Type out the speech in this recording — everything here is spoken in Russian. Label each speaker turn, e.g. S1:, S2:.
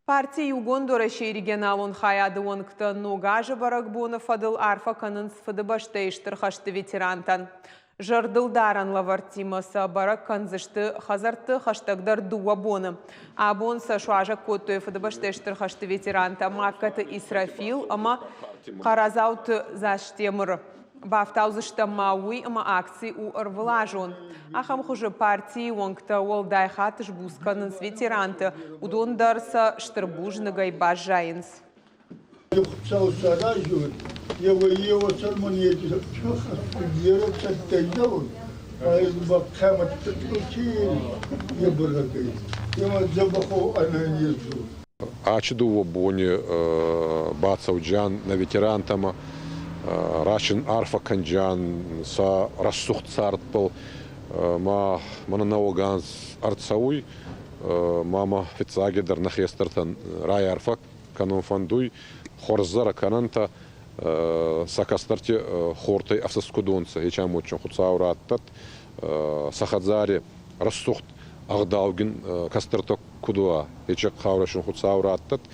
S1: Партия Югондора регионалун хаяды онкта ногажы барагбоны фадыл арфа канынс фадыбаштайштыр хашты ветерантан. Жардылдаран лавартимаса барак канзышты хазарты хаштагдар дуабоны. Абонса шуажа коттуя фадыбаштайштыр хашты ветеранта маккаты Исрафил, ама каразауты заштемыр. Бафтаузышта мауи ама акции у арвлажон. Ахам хуже партии онкта олдай хатыш бусканынс ветеранты удондарса штырбужныгай бажайынс.
S2: Ачду бони бацауджан на ветерантама рашин арфа канджан са рассухт сартпал мана науганс арцауй мама фицагедер нахестертан рай арфа канун фандуй хорзара кананта сакастарти хортай авсаскудонца ечам очень хуцаураттат сахадзари рассухт агдаугин кастерток кудуа ечек хаврашин хуцаураттат